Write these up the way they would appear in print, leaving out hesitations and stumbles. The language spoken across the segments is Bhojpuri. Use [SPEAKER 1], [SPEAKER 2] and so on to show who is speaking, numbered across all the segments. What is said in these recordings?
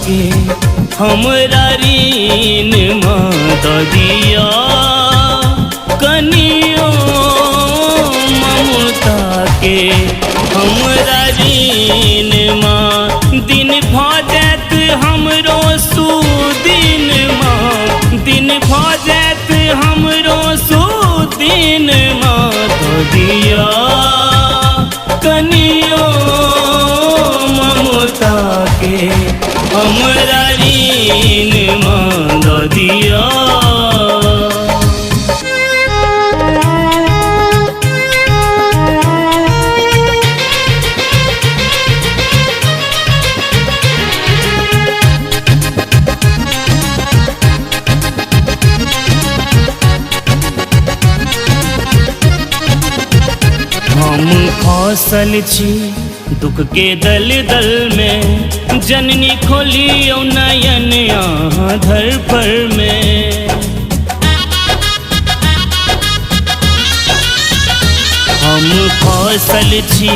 [SPEAKER 1] के हमरा रीन मत दिया कनियो ममता के हमरा रीन माँ दिन भजत हमरो सुदिन माँ दिन भजत हमरो सुदिन माँ तो दिया कनियो ममता के हमरा रीन माँ तो दिया। हम खसल छी दुख के दल दल में जननी खोलियो नयन यहाँ धर पर में। हम खसल छी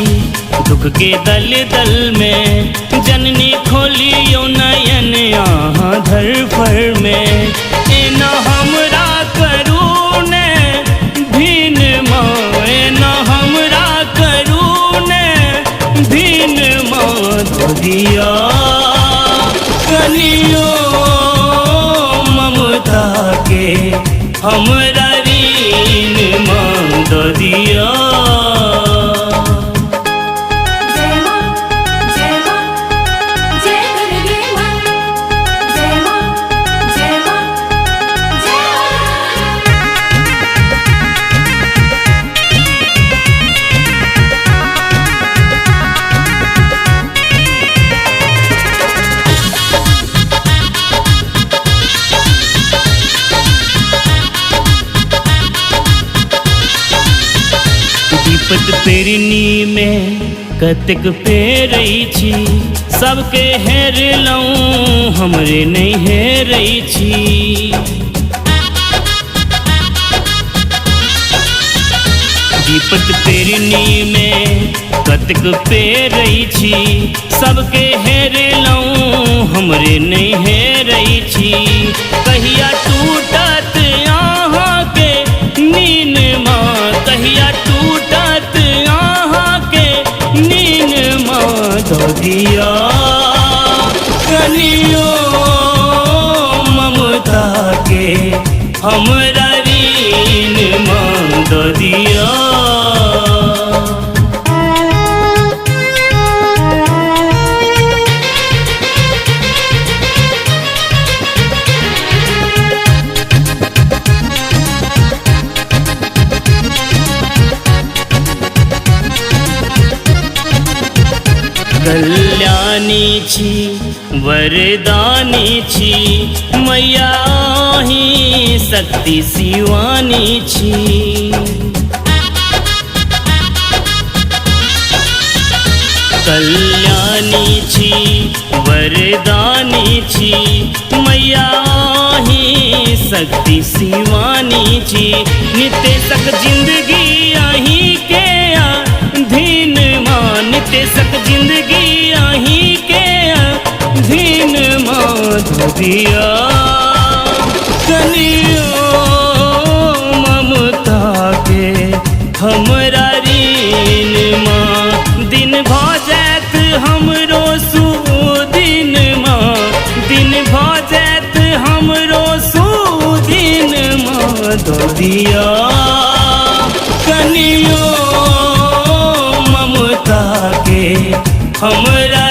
[SPEAKER 1] दुख के दल दल में जननी खोलियो नयन यहाँ धर पर में। एना हमरा करू ने भीन माँ एना हमरा करू ने भीन माँ तो दिया कनियो ममता के हमरा रीन माँ तो दिया। विपत पेरनी में कतेक पेरई छी सबके हेर लऊं हमरे नहीं हेरई छी। विपत पेरनी में कतेक पेरई छी सबके हेर लऊं हमरे नहीं हेरई छी। कहिया टूटत यहाँ के नीन माँ कहिया टूटत यहाँ के नीन माँ तो दिया कनियो ममता के हमरा रीन माँ तो दिया। कल्याणी छी वरदानी छी मैया ही शक्ति शिवानी छी। कल्याणी छी वरदानी छी मैया ही शक्ति शिवानी छी। नित्य सक जिंदगी यहीं के अधीन माँ नित्य सक जिंदगी यहीं के अधीन माँ तो दिया कनियो ममता के हमरा रीन माँ दिन भजत हमरो सुदिन माँ दिन भजत हमरो सुदिन माँ तो दिया कनियो ममता के हमरा